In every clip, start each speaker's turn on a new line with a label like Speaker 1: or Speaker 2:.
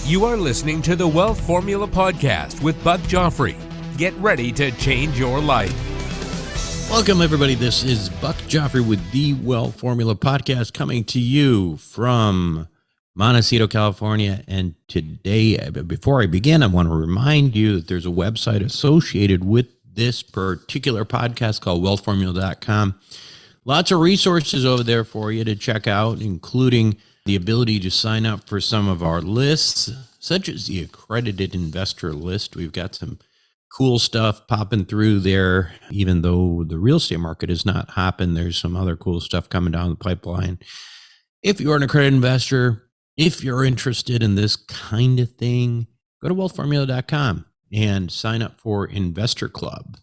Speaker 1: You are listening to the Wealth Formula Podcast with Buck Joffrey. Get ready to change your life.
Speaker 2: Welcome, everybody. This is Buck Joffrey with the Wealth Formula Podcast coming to you from Montecito, California. And today, before I begin, I want to remind you that there's a website associated with this particular podcast called wealthformula.com. Lots of resources over there for you to check out, including the ability to sign up for some of our lists, such as the accredited investor list. We've got some cool stuff popping through there. Even though the real estate market is not hopping, there's some other cool stuff coming down the pipeline. If you're an accredited investor, if you're interested in this kind of thing, go to wealthformula.com and sign up for Investor Club.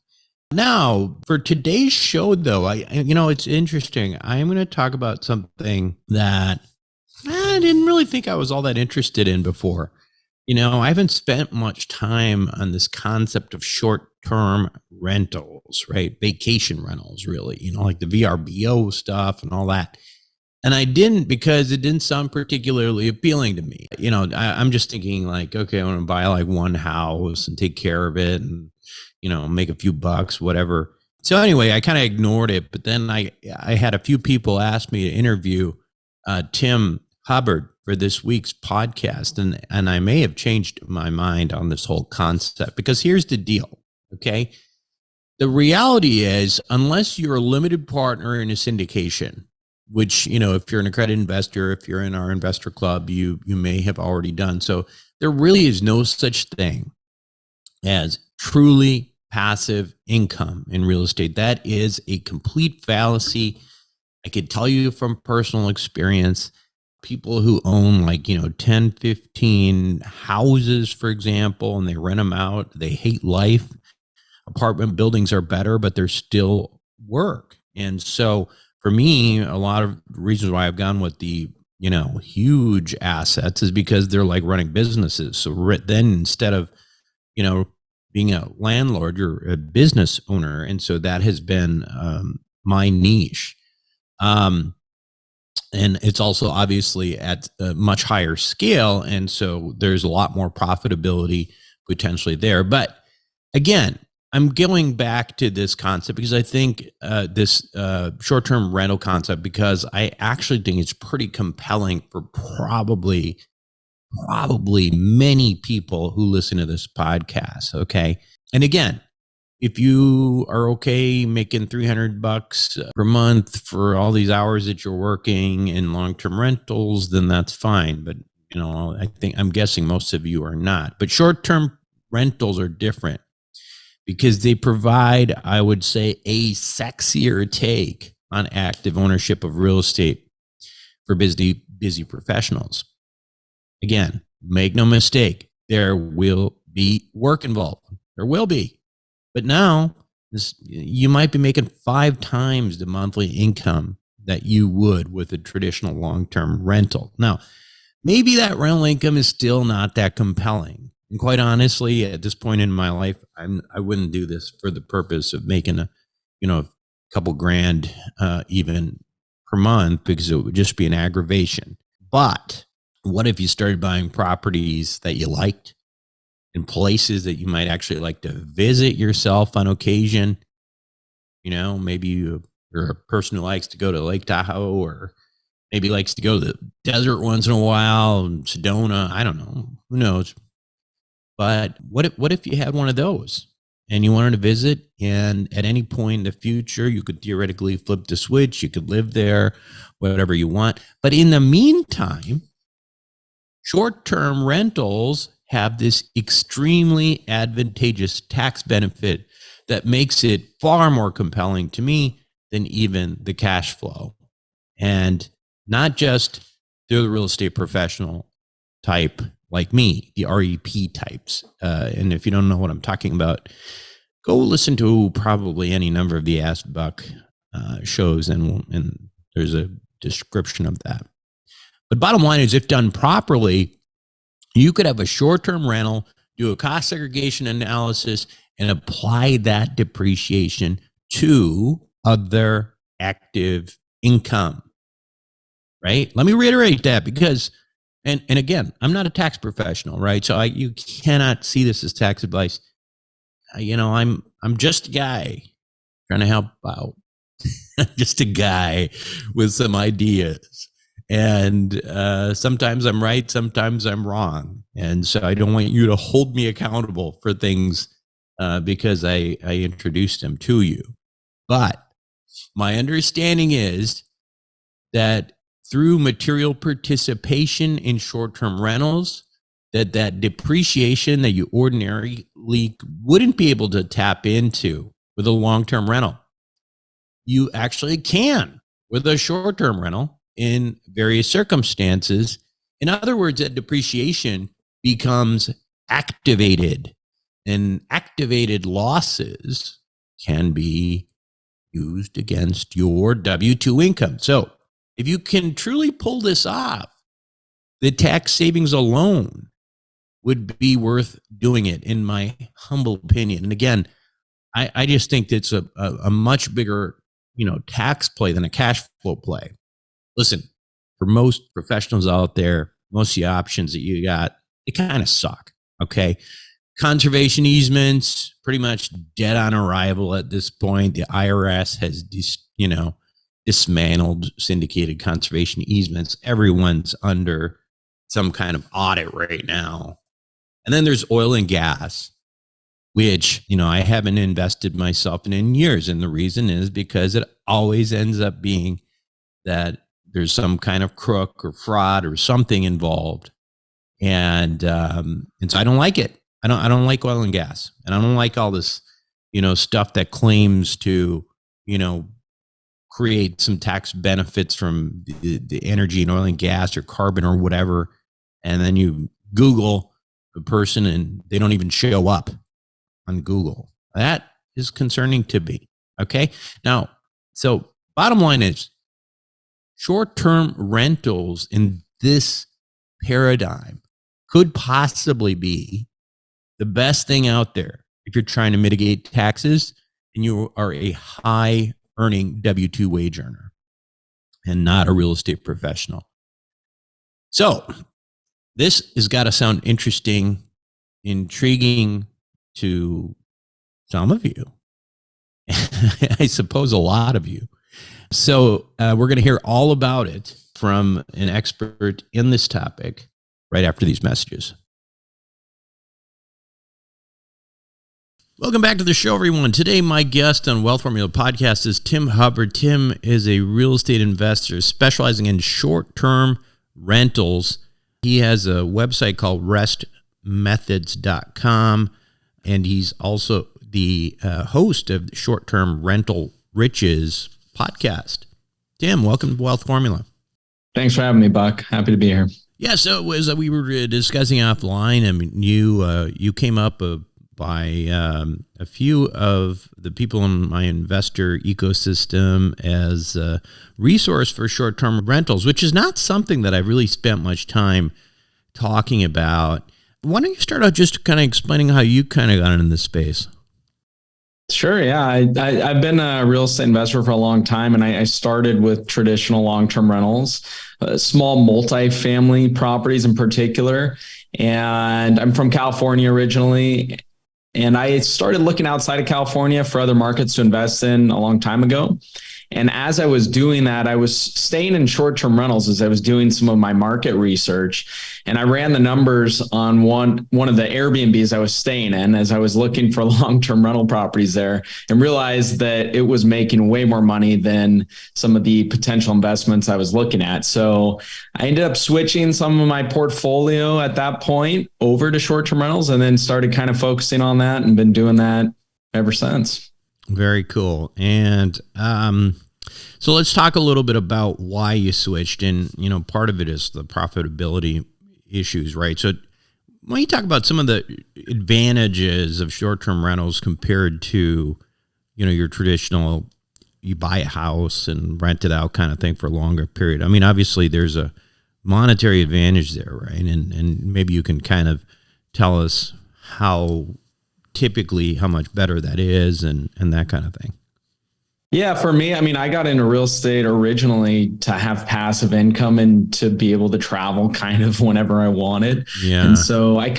Speaker 2: Now, for today's show, though, it's interesting. I'm going to talk about something that I didn't really think I was all that interested in before. I haven't spent much time on this concept of short-term rentals, right? Vacation rentals, really, like the VRBO stuff and all that. And I didn't because it didn't sound particularly appealing to me. I'm just thinking like, okay, I want to buy like one house and take care of it and, make a few bucks, whatever. So anyway, I kind of ignored it. But then I had a few people ask me to interview Tim Hubbard for this week's podcast. And I may have changed my mind on this whole concept because here's the deal. Okay. The reality is, unless you're a limited partner in a syndication, which, if you're an accredited investor, if you're in our investor club, you may have already done. So there really is no such thing as truly passive income in real estate. That is a complete fallacy. I could tell you from personal experience, people who own 10, 15 houses, for example, and they rent them out, they hate life. Apartment buildings are better, but they're still work. And so for me, a lot of reasons why I've gone with the, huge assets is because they're like running businesses. So then instead of, being a landlord, you're a business owner. And so that has been my niche. And it's also obviously at a much higher scale. And so there's a lot more profitability potentially there. But again, I'm going back to this concept because I think this short-term rental concept, because I actually think it's pretty compelling for probably many people who listen to this podcast. Okay. And again, if you are okay making $300 per month for all these hours that you're working in long-term rentals, then that's fine. But, I'm guessing most of you are not. But short-term rentals are different because they provide, I would say, a sexier take on active ownership of real estate for busy professionals. Again, make no mistake, there will be work involved. There will be. But now you might be making 5 times the monthly income that you would with a traditional long-term rental. Now, maybe that rental income is still not that compelling. And quite honestly, at this point in my life, I wouldn't do this for the purpose of making a couple grand even per month, because it would just be an aggravation. But what if you started buying properties that you liked in places that you might actually like to visit yourself on occasion? Maybe you're a person who likes to go to Lake Tahoe, or maybe likes to go to the desert once in a while, Sedona. I don't know. Who knows? But what if you had one of those and you wanted to visit, and at any point in the future, you could theoretically flip the switch. You could live there, whatever you want. But in the meantime, short-term rentals have this extremely advantageous tax benefit that makes it far more compelling to me than even the cash flow. And not just through the real estate professional type like me, the REP types. And if you don't know what I'm talking about, go listen to probably any number of the Ask Buck shows, and there's a description of that. But bottom line is, if done properly, you could have a short-term rental, do a cost segregation analysis, and apply that depreciation to other active income, right? Let me reiterate that, because And again, I'm not a tax professional, right? So you cannot see this as tax advice. I'm just a guy trying to help out. Just a guy with some ideas. And sometimes I'm right, sometimes I'm wrong. And so I don't want you to hold me accountable for things because I introduced them to you. But my understanding is that through material participation in short-term rentals, that depreciation that you ordinarily wouldn't be able to tap into with a long-term rental, you actually can with a short-term rental in various circumstances. In other words, that depreciation becomes activated, and activated losses can be used against your W-2 income. So if you can truly pull this off, the tax savings alone would be worth doing it, in my humble opinion. And again, I just think it's a much bigger, tax play than a cash flow play. Listen, for most professionals out there, most of the options that you got, they kind of suck. Okay. Conservation easements, pretty much dead on arrival at this point. The IRS has, dismantled syndicated conservation easements. Everyone's under some kind of audit right now. And then there's oil and gas, which, I haven't invested myself in years. And the reason is because it always ends up being that there's some kind of crook or fraud or something involved. And so I don't like it. I don't like oil and gas, and I don't like all this, stuff that claims to, create some tax benefits from the energy and oil and gas or carbon or whatever. And then you Google the person and they don't even show up on Google. That is concerning to me. Okay. Now, so bottom line is short-term rentals in this paradigm could possibly be the best thing out there if you're trying to mitigate taxes and you are a high earning W-2 wage earner and not a real estate professional. So this has got to sound interesting, intriguing to some of you. I suppose a lot of you. So we're going to hear all about it from an expert in this topic right after these messages. Welcome back to the show, everyone. Today, my guest on Wealth Formula Podcast is Tim Hubbard. Tim is a real estate investor specializing in short-term rentals. He has a website called restmethods.com, and he's also the host of the Short-Term Rental Riches podcast. Tim, welcome to Wealth Formula.
Speaker 3: Thanks for having me, Buck. Happy to be here.
Speaker 2: Yeah, so as we were discussing offline, I mean, you came up by a few of the people in my investor ecosystem as a resource for short-term rentals, which is not something that I've really spent much time talking about. Why don't you start out just kind of explaining how you kind of got into this space?
Speaker 3: Sure. Yeah. I've been a real estate investor for a long time, and I started with traditional long-term rentals, small multifamily properties in particular. And I'm from California originally. And I started looking outside of California for other markets to invest in a long time ago. And as I was doing that, I was staying in short-term rentals as I was doing some of my market research. And I ran the numbers on one of the Airbnbs I was staying in as I was looking for long-term rental properties there, and realized that it was making way more money than some of the potential investments I was looking at. So I ended up switching some of my portfolio at that point over to short-term rentals, and then started kind of focusing on that and been doing that ever since.
Speaker 2: Very cool. And so let's talk a little bit about why you switched. And, part of it is the profitability issues, right? So why don't you talk about some of the advantages of short-term rentals compared to, your traditional, you buy a house and rent it out kind of thing for a longer period? I mean, obviously there's a monetary advantage there, right? And maybe you can kind of tell us how much better that is and that kind of thing.
Speaker 3: Yeah, for me, I mean, I got into real estate originally to have passive income and to be able to travel kind of whenever I wanted.
Speaker 2: Yeah.
Speaker 3: And so I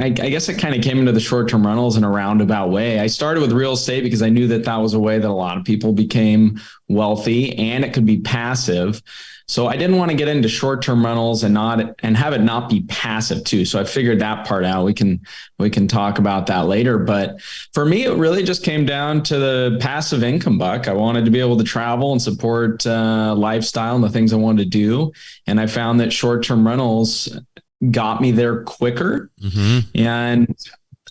Speaker 3: guess I kind of came into the short-term rentals in a roundabout way. I started with real estate because I knew that that was a way that a lot of people became wealthy and it could be passive. So I didn't want to get into short-term rentals and have it not be passive too. So I figured that part out. We can talk about that later. But for me, it really just came down to the passive income buck. I wanted to be able to travel and support lifestyle and the things I wanted to do. And I found that short-term rentals got me there quicker. Mm-hmm. And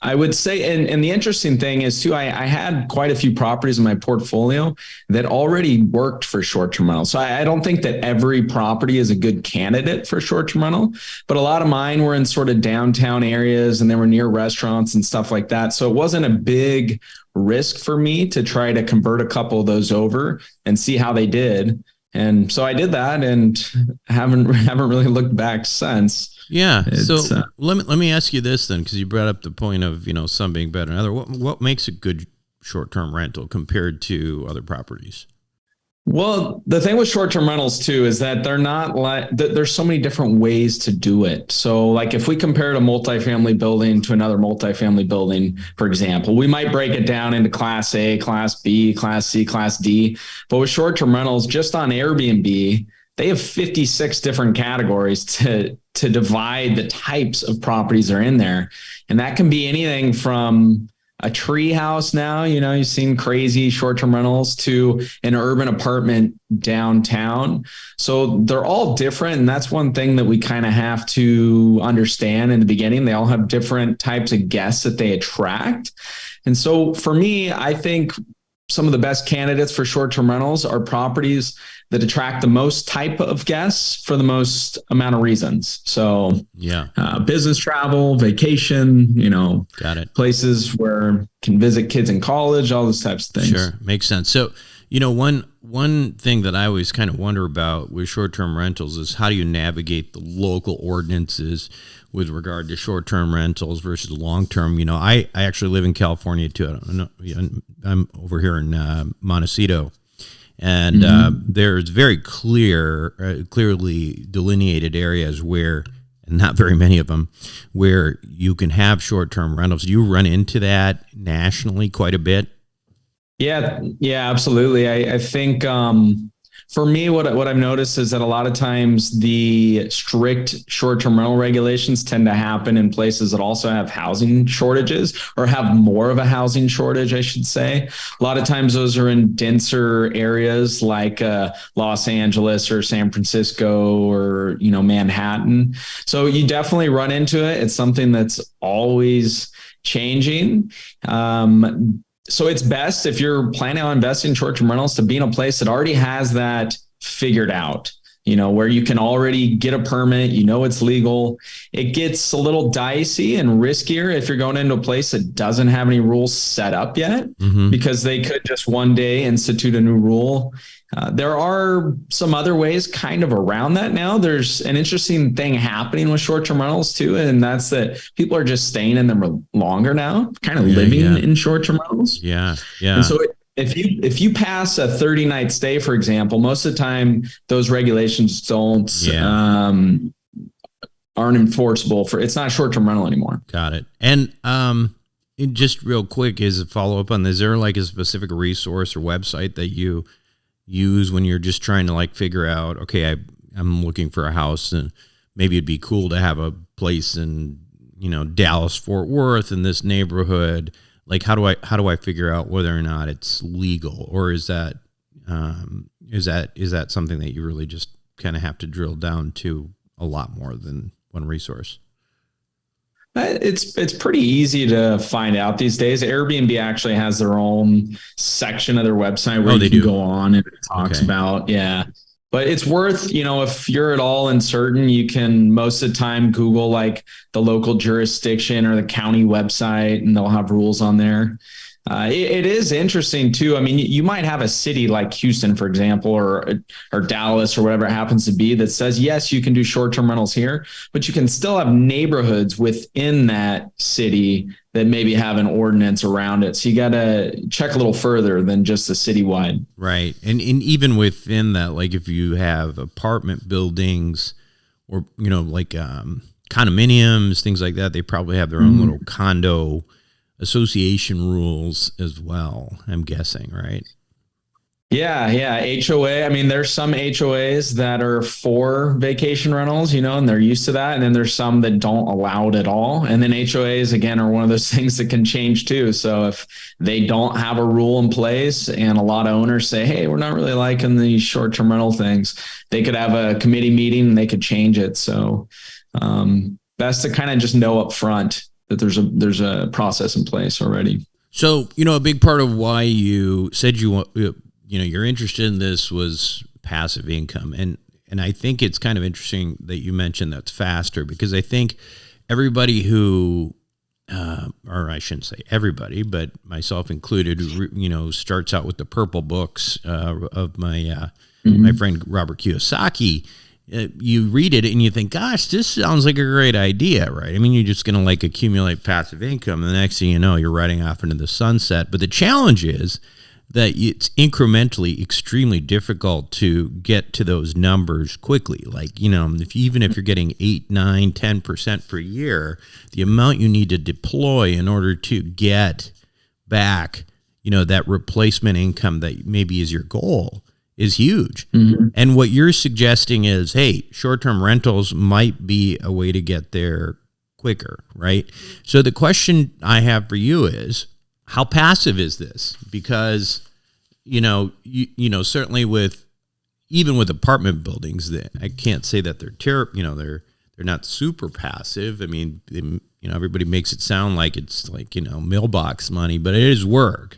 Speaker 3: I would say, and the interesting thing is too, I had quite a few properties in my portfolio that already worked for short-term rental. So I don't think that every property is a good candidate for short-term rental, but a lot of mine were in sort of downtown areas and they were near restaurants and stuff like that. So it wasn't a big risk for me to try to convert a couple of those over and see how they did. And so I did that and haven't really looked back since.
Speaker 2: Yeah. So let me ask you this then, because you brought up the point of, some being better than other. What makes a good short-term rental compared to other properties?
Speaker 3: Well, the thing with short-term rentals too is that they're not like, there's so many different ways to do it. So like if we compared a multifamily building to another multifamily building, for example, we might break it down into class A, class B, class C, class D. But with short-term rentals, just on Airbnb, they have 56 different categories to divide the types of properties that are in there. And that can be anything from a tree house now, you've seen crazy short-term rentals, to an urban apartment downtown. So they're all different. And that's one thing that we kind of have to understand in the beginning. They all have different types of guests that they attract. And so for me, I think some of the best candidates for short-term rentals are properties that attract the most type of guests for the most amount of reasons. So business travel, vacation,
Speaker 2: got it.
Speaker 3: Places where can visit kids in college, all those types of things.
Speaker 2: Sure. Makes sense. So, one thing that I always kind of wonder about with short-term rentals is how do you navigate the local ordinances with regard to short-term rentals versus long-term? I actually live in California too. I'm over here in Montecito. And there's very clearly delineated areas where, and not very many of them, where you can have short-term rentals. Do you run into that nationally quite a bit?
Speaker 3: Yeah, absolutely. I think for me, what I've noticed is that a lot of times the strict short-term rental regulations tend to happen in places that also have housing shortages, or have more of a housing shortage, I should say. A lot of times those are in denser areas like Los Angeles or San Francisco or, Manhattan. So you definitely run into it. It's something that's always changing. So it's best, if you're planning on investing in short-term rentals, to be in a place that already has that figured out, where you can already get a permit, it's legal. It gets a little dicey and riskier if you're going into a place that doesn't have any rules set up yet, because they could just one day institute a new rule. There are some other ways kind of around that now. There's an interesting thing happening with short-term rentals too, and that's that people are just staying in them longer now, kind of living in short-term rentals.
Speaker 2: Yeah.
Speaker 3: And so if you pass a 30-night stay, for example, most of the time those regulations aren't enforceable it's not a short-term rental anymore.
Speaker 2: Got it. And just real quick, is a follow-up on this, is there like a specific resource or website that you use when you're just trying to figure out, okay, I'm looking for a house and maybe it'd be cool to have a place in, Dallas, Fort Worth, in this neighborhood? Like, how do I figure out whether or not it's legal, or is that something that you really just kind of have to drill down to a lot more than one resource?
Speaker 3: It's pretty easy to find out these days. Airbnb actually has their own section of their website where you can go on and it talks about, But it's worth, if you're at all uncertain, you can most of the time Google the local jurisdiction or the county website, and they'll have rules on there. It is interesting too. I mean, you might have a city like Houston, for example, or Dallas or whatever it happens to be that says, yes, you can do short-term rentals here, but you can still have neighborhoods within that city that maybe have an ordinance around it. So you got to check a little further than just the citywide.
Speaker 2: Right. And even within that, like if you have apartment buildings or, like condominiums, things like that, they probably have their own little condo association rules as well, I'm guessing, right?
Speaker 3: Yeah. HOA. I mean, there's some HOAs that are for vacation rentals, and they're used to that. And then there's some that don't allow it at all. And then HOAs, again, are one of those things that can change too. So if they don't have a rule in place and a lot of owners say, hey, we're not really liking these short-term rental things, they could have a committee meeting and they could change it. So best to kind of just know up front that there's a process in place already.
Speaker 2: So, a big part of why you said you're interested in this was passive income. And I think it's kind of interesting that you mentioned that's faster, because I think everybody who, or I shouldn't say everybody, but myself included, starts out with the purple books of my friend Robert Kiyosaki. You read it and you think, gosh, this sounds like a great idea, right? I mean, you're just going to accumulate passive income. And the next thing you know, you're riding off into the sunset. But the challenge is that it's incrementally extremely difficult to get to those numbers quickly. Even if you're getting 8, 9, 10% per year, the amount you need to deploy in order to get back, that replacement income that maybe is your goal is huge. Mm-hmm. And what you're suggesting is, hey, short-term rentals might be a way to get there quicker, right? So the question I have for you is, how passive is this? Because, certainly even with apartment buildings, I can't say that they're not super passive. I mean, everybody makes it sound like it's mailbox money, but it is work.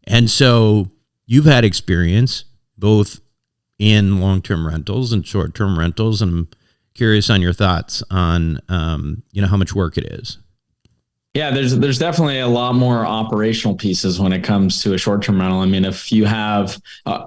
Speaker 2: And so you've had experience both in long-term rentals and short-term rentals. And I'm curious on your thoughts on, how much work it is.
Speaker 3: Yeah, there's definitely a lot more operational pieces when it comes to a short-term rental. I mean, if you have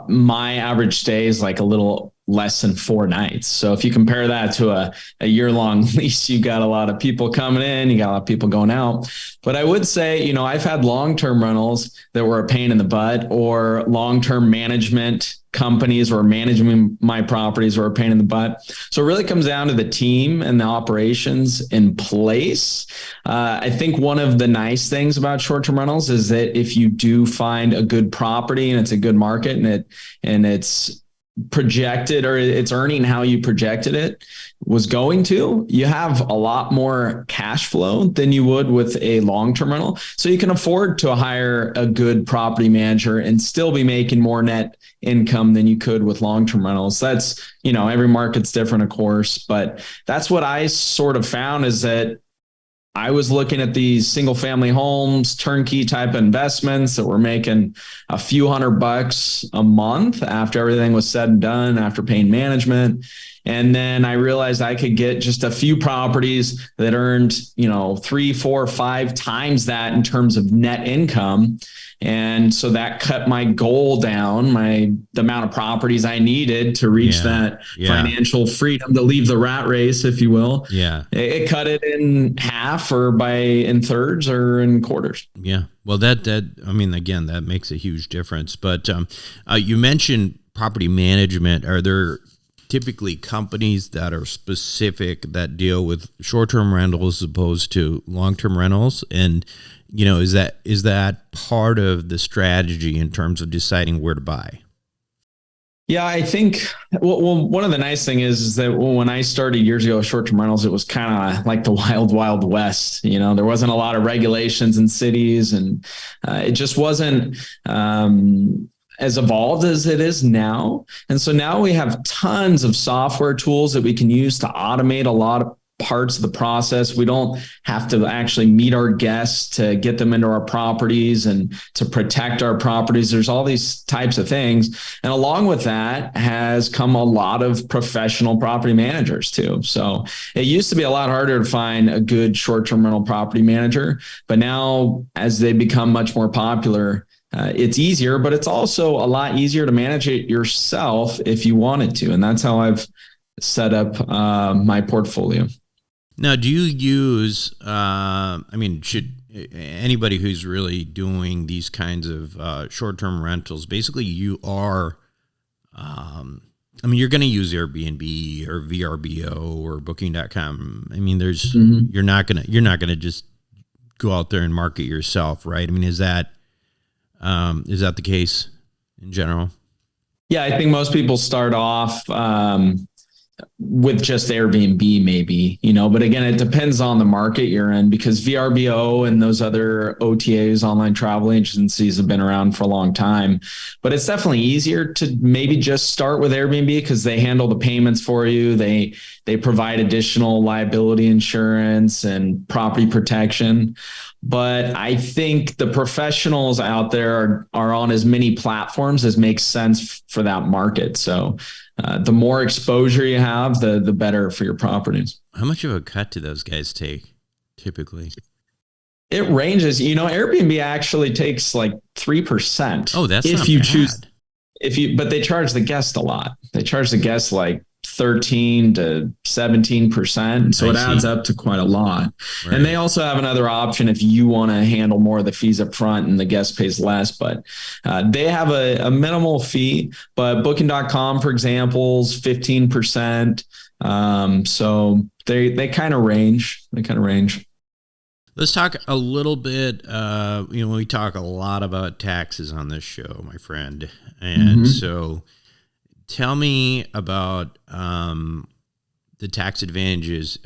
Speaker 3: my average stay is a little less than 4 nights. So if you compare that to a year-long lease, you got a lot of people coming in, you got a lot of people going out. But I would say, I've had long-term rentals that were a pain in the butt, or long-term management companies or managing my properties were a pain in the butt. So it really comes down to the team and the operations in place. I think one of the nice things about short-term rentals is that if you do find a good property and it's a good market and it's projected, or it's earning how you projected it was going to, you have a lot more cash flow than you would with a long-term rental. So you can afford to hire a good property manager and still be making more net income than you could with long-term rentals. That's, every market's different, of course, but that's what I sort of found, is that I was looking at these single family homes, turnkey type of investments that were making a few $100 a month after everything was said and done, after paying management. And then I realized I could get just a few properties that earned, 3, 4, 5 times that in terms of net income. And so that cut my goal down, the amount of properties I needed to reach that financial freedom to leave the rat race, if you will.
Speaker 2: Yeah.
Speaker 3: It cut it in half, or in thirds, or in quarters.
Speaker 2: Yeah. Well, again, that makes a huge difference. But you mentioned property management. Are there typically companies that are specific that deal with short-term rentals as opposed to long-term rentals? And, is that part of the strategy in terms of deciding where to buy?
Speaker 3: Yeah, I think, well, one of the nice things is that when I started years ago with short-term rentals, it was kind of like the wild, wild west. There wasn't a lot of regulations in cities, and it just wasn't as evolved as it is now. And so now we have tons of software tools that we can use to automate a lot of parts of the process. We don't have to actually meet our guests to get them into our properties and to protect our properties. There's all these types of things. And along with that has come a lot of professional property managers too. So it used to be a lot harder to find a good short-term rental property manager, but now as they become much more popular, it's easier, but it's also a lot easier to manage it yourself if you wanted to. And that's how I've set up my portfolio.
Speaker 2: Now, do you use, should anybody who's really doing these kinds of short-term rentals, basically you are, you're going to use Airbnb or VRBO or Booking.com. You're not going to just go out there and market yourself, right? Is that the case in general?
Speaker 3: Yeah, I think most people start off with just Airbnb maybe, but again, it depends on the market you're in, because VRBO and those other OTAs, online travel agencies, have been around for a long time, but it's definitely easier to maybe just start with Airbnb because they handle the payments for you. They provide additional liability insurance and property protection. But I think the professionals out there are on as many platforms as makes sense for that market. So the more exposure you have, the better for your properties.
Speaker 2: How much of a cut do those guys take typically?
Speaker 3: It ranges. Airbnb actually takes like 3%.
Speaker 2: Oh, that's
Speaker 3: if
Speaker 2: not
Speaker 3: you
Speaker 2: bad.
Speaker 3: choose. But they charge the guest a lot. They charge the guest like 13 to 17%. So it adds up to quite a lot. Right. And they also have another option if you want to handle more of the fees up front and the guest pays less, but they have a minimal fee. But Booking.com, for example, is 15%. So they kind of range.
Speaker 2: Let's talk a little bit, we talk a lot about taxes on this show, my friend. And so tell me about the tax advantages,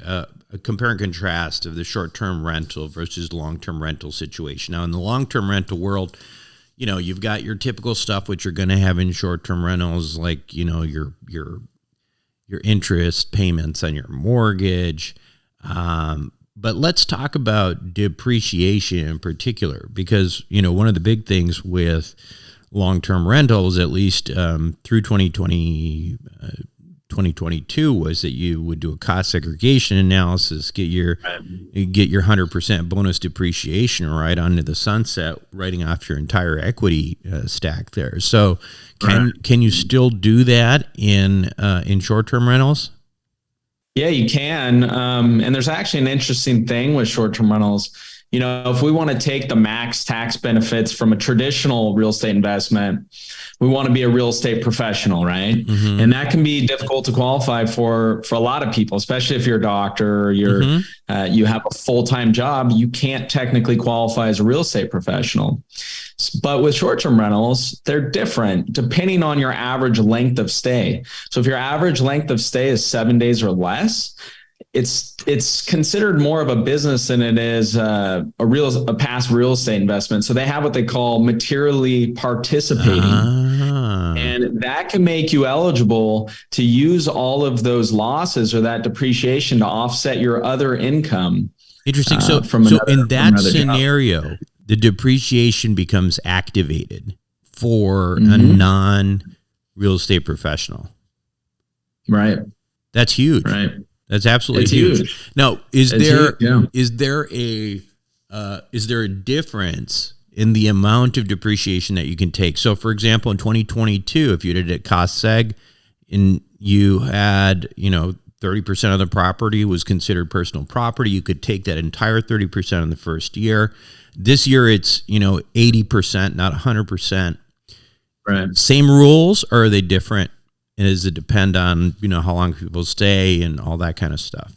Speaker 2: compare and contrast of the short-term rental versus long-term rental situation. Now, in the long-term rental world, you've got your typical stuff which you're going to have in short-term rentals, like, your interest payments on your mortgage. But let's talk about depreciation in particular, because, one of the big things with long-term rentals, at least through 2022, was that you would do a cost segregation analysis, get your 100% bonus depreciation right onto the sunset, writing off your entire equity stack there. So can you still do that in short-term rentals?
Speaker 3: Yeah, you can. And there's actually an interesting thing with short-term rentals. If we want to take the max tax benefits from a traditional real estate investment, we want to be a real estate professional, right? Mm-hmm. And that can be difficult to qualify for a lot of people, especially if you're a doctor or you have a full-time job. You can't technically qualify as a real estate professional. But with short-term rentals, they're different depending on your average length of stay. So if your average length of stay is 7 days or less, it's considered more of a business than it is a past real estate investment. So they have what they call materially participating. And that can make you eligible to use all of those losses or that depreciation to offset your other income.
Speaker 2: Interesting. So in that scenario, job, the depreciation becomes activated for a non-real estate professional.
Speaker 3: Right.
Speaker 2: That's huge.
Speaker 3: Right.
Speaker 2: That's absolutely huge. Now, is there a difference in the amount of depreciation that you can take? So, for example, in 2022, if you did a cost seg and you had, 30% of the property was considered personal property, you could take that entire 30% in the first year. This year, it's, 80%, not 100%.
Speaker 3: Right.
Speaker 2: Same rules, or are they different? And does it depend on, how long people stay and all that kind of stuff?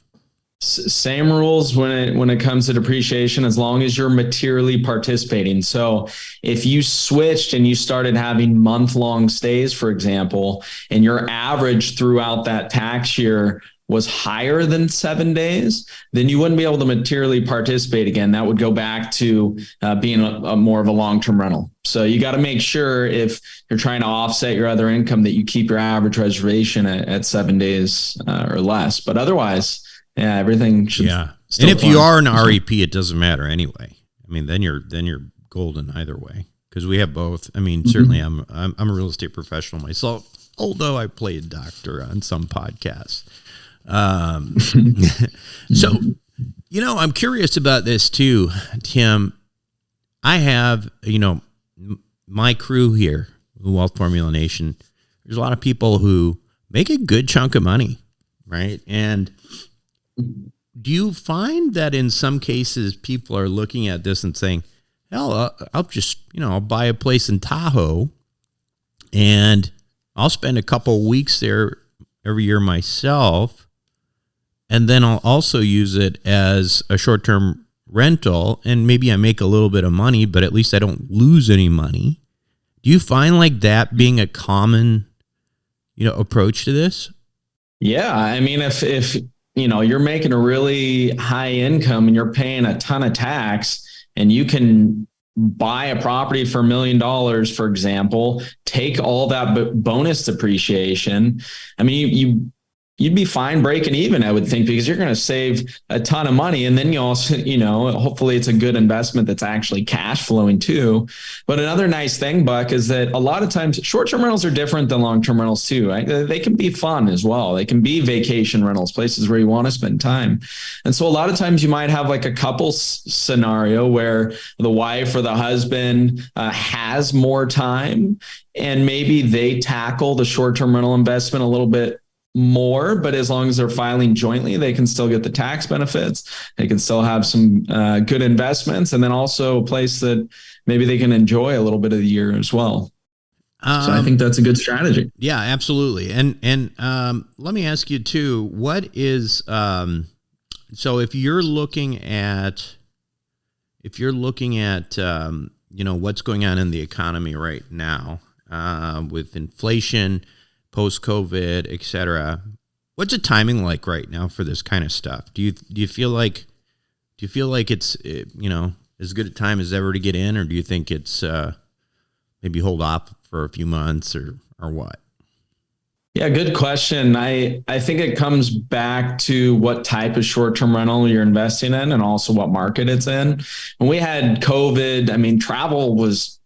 Speaker 3: Same rules when it comes to depreciation, as long as you're materially participating. So if you switched and you started having month-long stays, for example, and your average throughout that tax year was higher than 7 days, then you wouldn't be able to materially participate again. That would go back to being a more of a long-term rental. So you got to make sure, if you're trying to offset your other income, that you keep your average reservation at 7 days or less. But otherwise, Yeah, everything should.
Speaker 2: Yeah. And if you are an REP, it doesn't matter anyway. I mean, then you're golden either way, because we have both. I mean, certainly I'm a real estate professional myself, although I played doctor on some podcasts. So, I'm curious about this too, Tim. I have, my crew here, Wealth Formula Nation, there's a lot of people who make a good chunk of money, right? And do you find that in some cases people are looking at this and saying, hell, I'll just, I'll buy a place in Tahoe and I'll spend a couple weeks there every year myself, and then I'll also use it as a short-term rental, and maybe I make a little bit of money, but at least I don't lose any money. Do you find like that being a common, approach to this?
Speaker 3: Yeah. I mean, if you're making a really high income and you're paying a ton of tax, and you can buy a property for $1 million, for example, take all that bonus depreciation. I mean, you'd be fine breaking even, I would think, because you're going to save a ton of money. And then you also, hopefully it's a good investment that's actually cash flowing too. But another nice thing, Buck, is that a lot of times short-term rentals are different than long-term rentals too, right? They can be fun as well. They can be vacation rentals, places where you want to spend time. And so a lot of times you might have like a couple scenario where the wife or the husband has more time, and maybe they tackle the short-term rental investment a little bit more, but as long as they're filing jointly, they can still get the tax benefits. They can still have some good investments, and then also a place that maybe they can enjoy a little bit of the year as well. So I think that's a good strategy.
Speaker 2: Yeah, absolutely. And let me ask you too, what is, so if you're looking at, what's going on in the economy right now, with inflation, post-COVID, et cetera, what's the timing like right now for this kind of stuff? Do you feel like it's, as good a time as ever to get in, or do you think it's, maybe hold off for a few months or what?
Speaker 3: Yeah, good question. I think it comes back to what type of short-term rental you're investing in, and also what market it's in. When we had COVID, I mean, travel was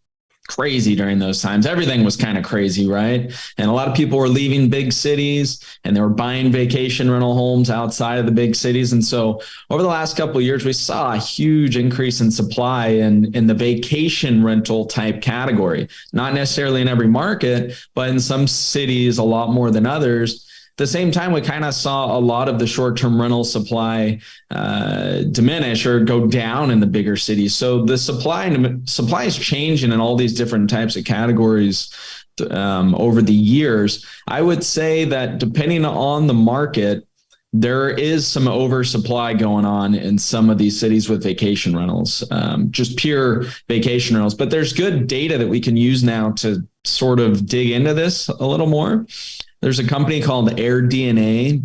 Speaker 3: crazy during those times. Everything was kind of crazy, right? And a lot of people were leaving big cities, and they were buying vacation rental homes outside of the big cities. And so over the last couple of years, we saw a huge increase in supply in the vacation rental type category, not necessarily in every market, but in some cities, a lot more than others. At the same time, we kind of saw a lot of the short-term rental supply diminish or go down in the bigger cities. So the supply is changing in all these different types of categories over the years. I would say that depending on the market, there is some oversupply going on in some of these cities with vacation rentals, just pure vacation rentals. But there's good data that we can use now to sort of dig into this a little more. There's a company called airdna.co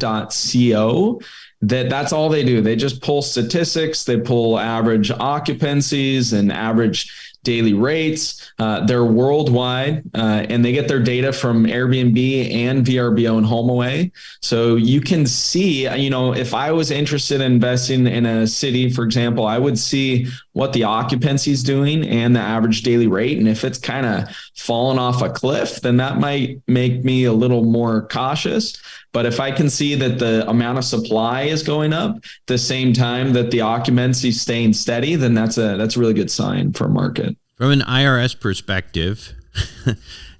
Speaker 3: that's all they do. They just pull statistics. They pull average occupancies and average daily rates. They're worldwide, and they get their data from Airbnb and VRBO and HomeAway. So you can see, if I was interested in investing in a city, for example, I would see what the occupancy is doing and the average daily rate. And if it's kind of fallen off a cliff, then that might make me a little more cautious. But if I can see that the amount of supply is going up at the same time that the occupancy is staying steady, then that's a really good sign for a market.
Speaker 2: From an IRS perspective,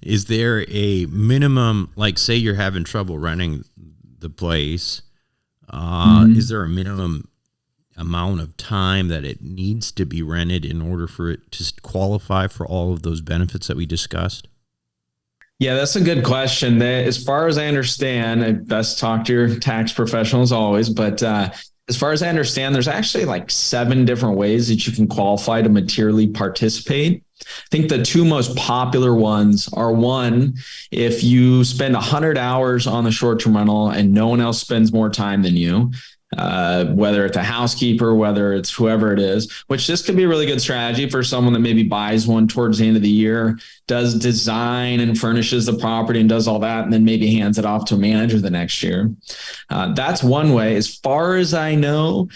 Speaker 2: is there a minimum, like say you're having trouble renting the place, is there a minimum amount of time that it needs to be rented in order for it to qualify for all of those benefits that we discussed?
Speaker 3: Yeah, that's a good question. As far as I understand, I best talk to your tax professional as always, but as far as I understand, there's actually like 7 different ways that you can qualify to materially participate. I think the 2 most popular ones are, one, if you spend 100 hours on the short-term rental and no one else spends more time than you, whether it's a housekeeper, whether it's whoever it is, which this could be a really good strategy for someone that maybe buys one towards the end of the year, does design and furnishes the property and does all that, and then maybe hands it off to a manager the next year. That's one way. As far as I know,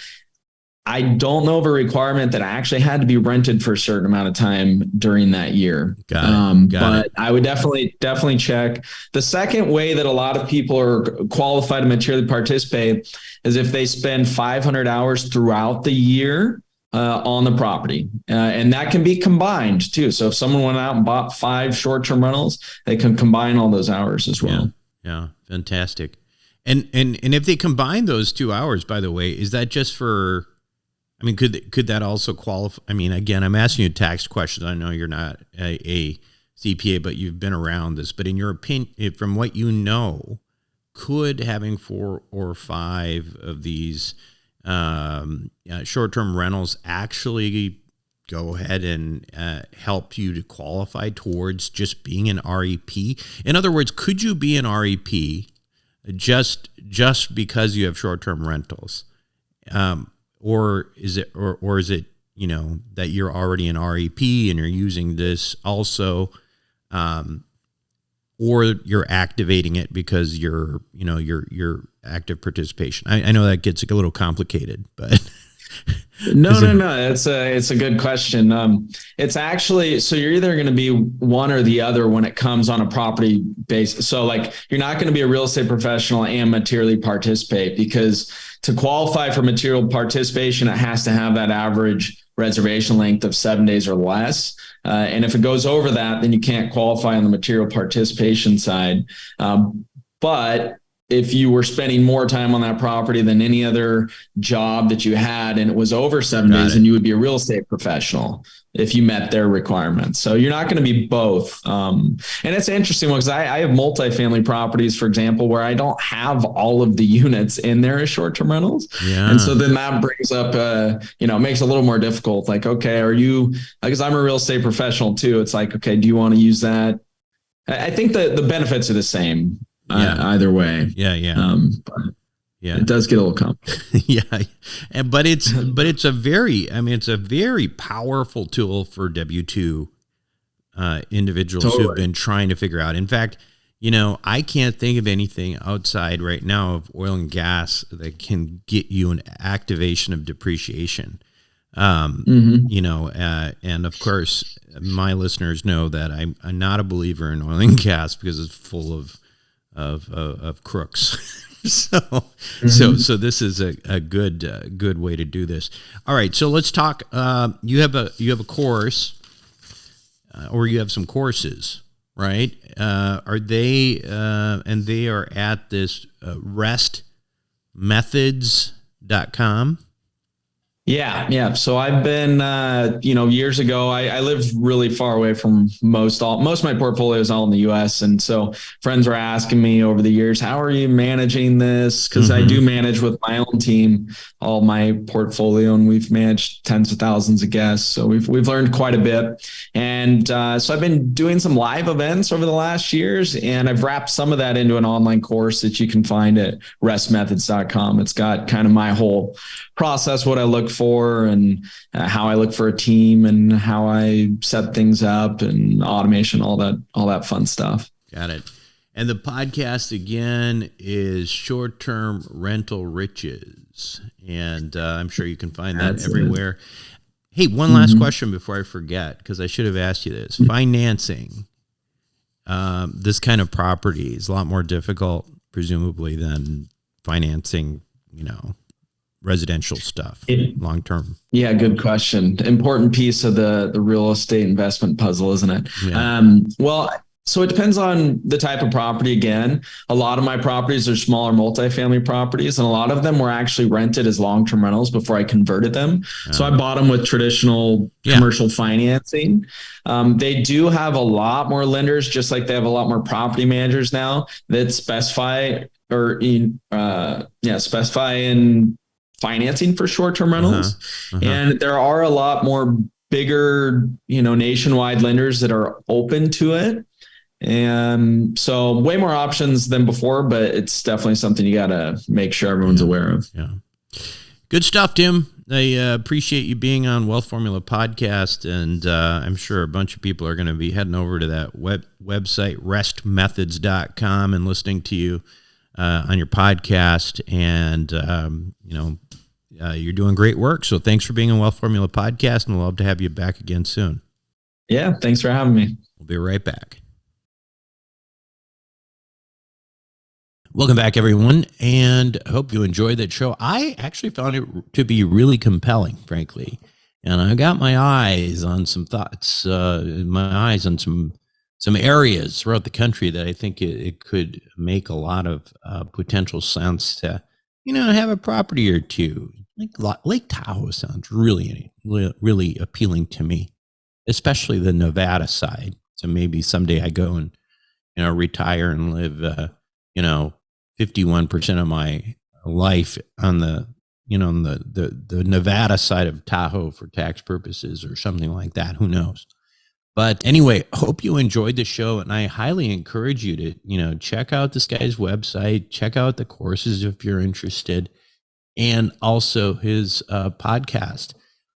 Speaker 3: I don't know of a requirement that actually had to be rented for a certain amount of time during that year. But I would definitely check. The second way that a lot of people are qualified to materially participate is if they spend 500 hours throughout the year on the property. And that can be combined too. So if someone went out and bought 5 short-term rentals, they can combine all those hours as well.
Speaker 2: Yeah. Fantastic. And if they combine those 2 hours, by the way, is that just for, I mean, could that also qualify? I mean, again, I'm asking you tax questions. I know you're not a CPA, but you've been around this. But in your opinion, from what you know, could having 4 or 5 of these short-term rentals actually go ahead and help you to qualify towards just being an REP? In other words, could you be an REP just because you have short-term rentals? Or is it that you're already an REP and you're using this also, or you're activating it because you're active participation? I know that gets a little complicated, but
Speaker 3: no. It's a good question. It's actually, so you're either going to be one or the other when it comes on a property basis. So like, you're not going to be a real estate professional and materially participate, because to qualify for material participation, it has to have that average reservation length of 7 days or less. And if it goes over that, then you can't qualify on the material participation side. But if you were spending more time on that property than any other job that you had, and it was over 7 days, then you would be a real estate professional if you met their requirements. So you're not going to be both. And it's an interesting one, because I have multifamily properties, for example, where I don't have all of the units in there as short-term rentals. Yeah. And so then that brings up, makes it a little more difficult. Like, okay, are you, because I'm a real estate professional too. It's like, okay, do you want to use that? I think that the benefits are the same. Either way. It does get a little complicated.
Speaker 2: But it's a very powerful tool for W-2 individuals who've been trying to figure out. In fact, I can't think of anything outside right now of oil and gas that can get you an activation of depreciation. And of course, my listeners know that I'm not a believer in oil and gas because it's full of crooks. So this is a good way to do this. All right. So let's talk, you have a course, or you have some courses, right? Are they, and they are at this, restmethods.com.
Speaker 3: Yeah. So I've been, years ago, I lived really far away from most of my portfolio is all in the US. And so friends were asking me over the years, how are you managing this? Because I do manage with my own team, all my portfolio, and we've managed tens of thousands of guests. So we've learned quite a bit. And so I've been doing some live events over the last years, and I've wrapped some of that into an online course that you can find at restmethods.com. It's got kind of my whole process, what I look for, and how I look for a team, and how I set things up, and automation, all that fun stuff.
Speaker 2: Got it. And the podcast again is Short-Term Rental Riches, and I'm sure you can find that everywhere. Hey, one last question before I forget, because I should have asked you this. Financing this kind of property is a lot more difficult, presumably, than financing, residential stuff, long-term.
Speaker 3: Yeah, good question. Important piece of the real estate investment puzzle, isn't it? Yeah. So it depends on the type of property. Again, a lot of my properties are smaller multifamily properties, and a lot of them were actually rented as long-term rentals before I converted them. So I bought them with traditional commercial financing. They do have a lot more lenders, just like they have a lot more property managers now that specify in financing for short-term rentals. And there are a lot more bigger, nationwide lenders that are open to it. And so way more options than before, but it's definitely something you got to make sure everyone's aware of.
Speaker 2: Yeah. Good stuff, Tim. I appreciate you being on Wealth Formula Podcast, and I'm sure a bunch of people are going to be heading over to that website, restmethods.com, and listening to you on your podcast. And, you're doing great work. So thanks for being on Wealth Formula Podcast, and we'll love to have you back again soon.
Speaker 3: Yeah, thanks for having me.
Speaker 2: We'll be right back. Welcome back, everyone, and I hope you enjoyed that show. I actually found it to be really compelling, frankly, and I got my eyes on some thoughts, my eyes on some areas throughout the country that I think it could make a lot of potential sense to, have a property or two. Like Lake Tahoe sounds really appealing to me, especially the Nevada side. So maybe someday I go and, retire and live, 51% of my life on the Nevada side of Tahoe for tax purposes or something like that. Who knows? But anyway, hope you enjoyed the show, and I highly encourage you to, check out this guy's website, check out the courses if you're interested, and also his podcast.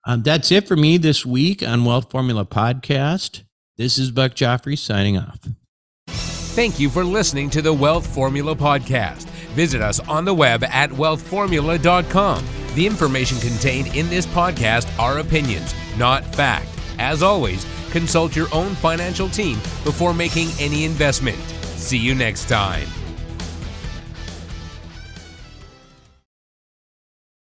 Speaker 2: That's it for me this week on Wealth Formula Podcast. This is Buck Joffrey signing off.
Speaker 1: Thank you for listening to the Wealth Formula Podcast. Visit us on the web at wealthformula.com. The information contained in this podcast are opinions, not fact. As always, consult your own financial team before making any investment. See you next time.